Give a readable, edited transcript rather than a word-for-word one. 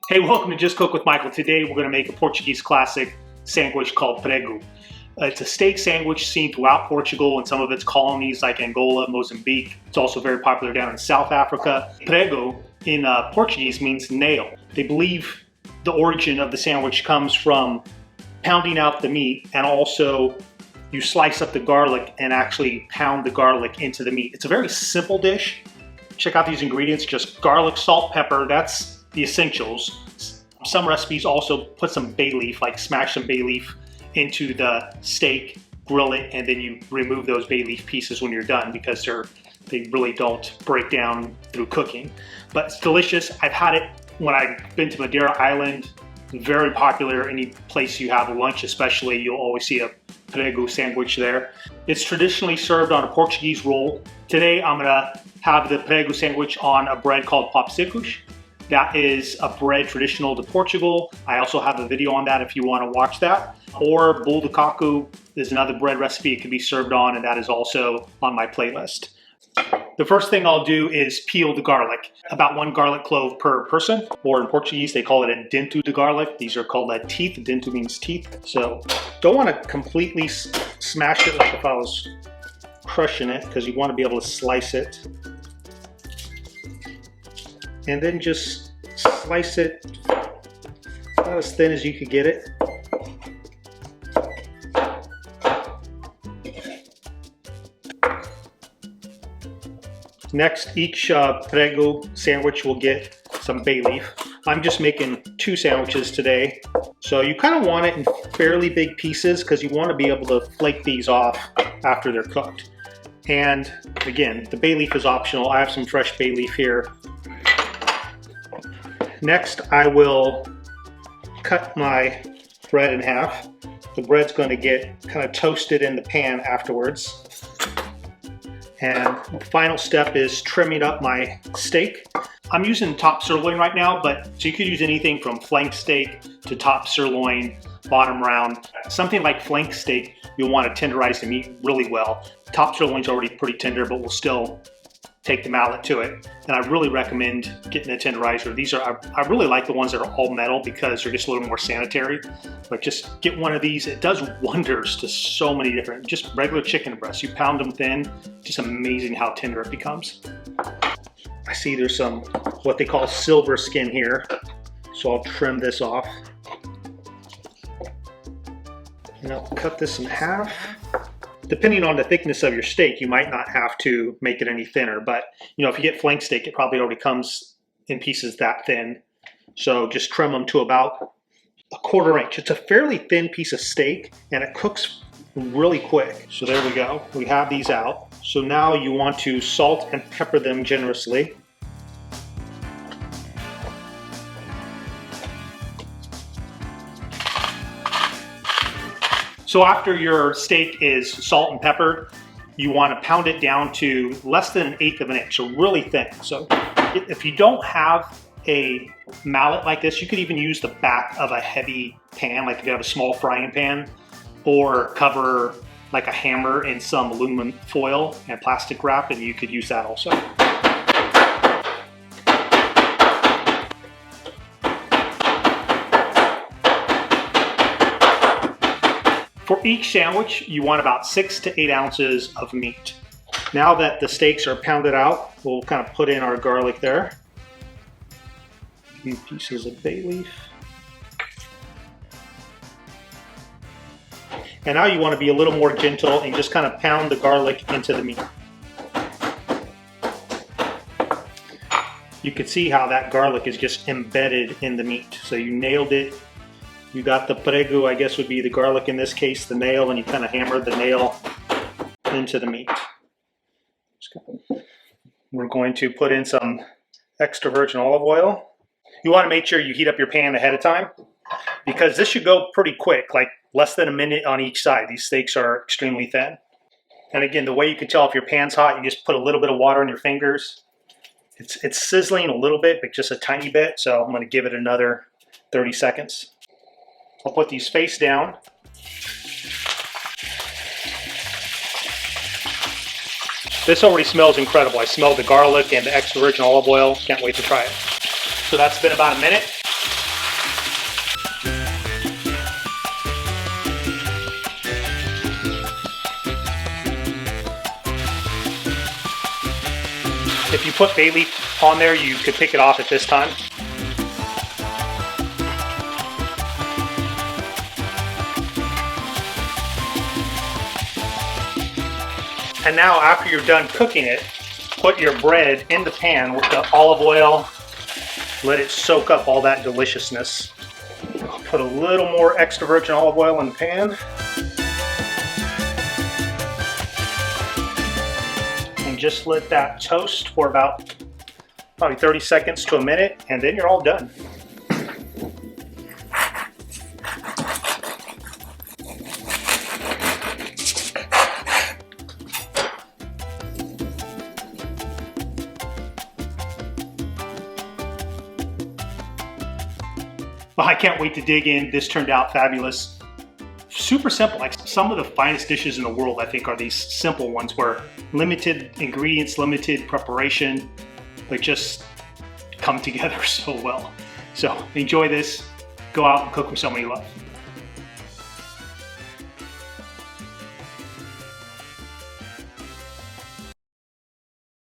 Hey, welcome to Just Cook with Michael. Today we're going to make a Portuguese classic sandwich called Prego. It's a steak sandwich seen throughout Portugal and some of its colonies like Angola, Mozambique. It's also very popular down in South Africa. Prego in Portuguese means nail. They believe the origin of the sandwich comes from pounding out the meat, and also you slice up the garlic and actually pound the garlic into the meat. It's a very simple dish. Check out these ingredients: just garlic, salt, pepper. That's the essentials. Some recipes also put some bay leaf, like smash some bay leaf into the steak, grill it, and then you remove those bay leaf pieces when you're done because they really don't break down through cooking. But it's delicious. I've had it when I've been to Madeira Island. Very popular. Any place you have lunch especially, you'll always see a Prego sandwich there. It's traditionally served on a Portuguese roll. Today I'm gonna have the Prego sandwich on a bread called pão secos. That is a bread traditional to Portugal. I also have a video on that if you want to watch that. Or bolo de caco is another bread recipe it can be served on, and that is also on my playlist. The first thing I'll do is peel the garlic. About 1 garlic clove per person, or in Portuguese they call it a dento de garlic. These are called teeth. Dento means teeth. So don't want to completely smash it like if I was crushing it, because you want to be able to slice it. And then just slice it about as thin as you could get it. Next, each Prego sandwich will get some bay leaf. I'm just making 2 sandwiches today. So you kind of want it in fairly big pieces because you want to be able to flake these off after they're cooked. And again, the bay leaf is optional. I have some fresh bay leaf here. Next, I will cut my bread in half. The bread's going to get kind of toasted in the pan afterwards. And the final step is trimming up my steak. I'm using top sirloin right now, so you could use anything from flank steak to top sirloin, bottom round. Something like flank steak, you'll want to tenderize the meat really well. Top sirloin's already pretty tender, but we'll still take the mallet to it. And I really recommend getting a tenderizer. I really like the ones that are all metal because they're just a little more sanitary. But just get one of these. It does wonders to so many different, just regular chicken breasts. You pound them thin, just amazing how tender it becomes. I see there's some, what they call silver skin here. So I'll trim this off. And I'll cut this in half. Depending on the thickness of your steak, you might not have to make it any thinner, but if you get flank steak, it probably already comes in pieces that thin. So just trim them to about 1/4 inch. It's a fairly thin piece of steak and it cooks really quick. So there we go. We have these out. So now you want to salt and pepper them generously. So after your steak is salt and peppered, you want to pound it down to less than 1/8 of an inch, so really thin. So if you don't have a mallet like this, you could even use the back of a heavy pan, like if you have a small frying pan, or cover like a hammer in some aluminum foil and plastic wrap, and you could use that also. For each sandwich, you want about 6 to 8 ounces of meat. Now that the steaks are pounded out, we'll kind of put in our garlic there. A few pieces of bay leaf. And now you want to be a little more gentle and just kind of pound the garlic into the meat. You can see how that garlic is just embedded in the meat. So you nailed it. You got the Prego, I guess would be the garlic in this case, the nail, and you kind of hammer the nail into the meat. We're going to put in some extra virgin olive oil. You want to make sure you heat up your pan ahead of time because this should go pretty quick, like less than a minute on each side. These steaks are extremely thin. And again, the way you can tell if your pan's hot, you just put a little bit of water on your fingers. It's sizzling a little bit, but just a tiny bit, so I'm going to give it another 30 seconds. I'll put these face down. This already smells incredible. I smell the garlic and the extra virgin olive oil. Can't wait to try it. So that's been about a minute. If you put bay leaf on there, you could pick it off at this time. And now after you're done cooking it, put your bread in the pan with the olive oil. Let it soak up all that deliciousness. I'll put a little more extra virgin olive oil in the pan. And just let that toast for about probably 30 seconds to a minute, and then you're all done. Well, I can't wait to dig in. This turned out fabulous. Super simple. Like some of the finest dishes in the world, I think, are these simple ones where limited ingredients, limited preparation, but just come together so well. So enjoy this. Go out and cook with someone you love.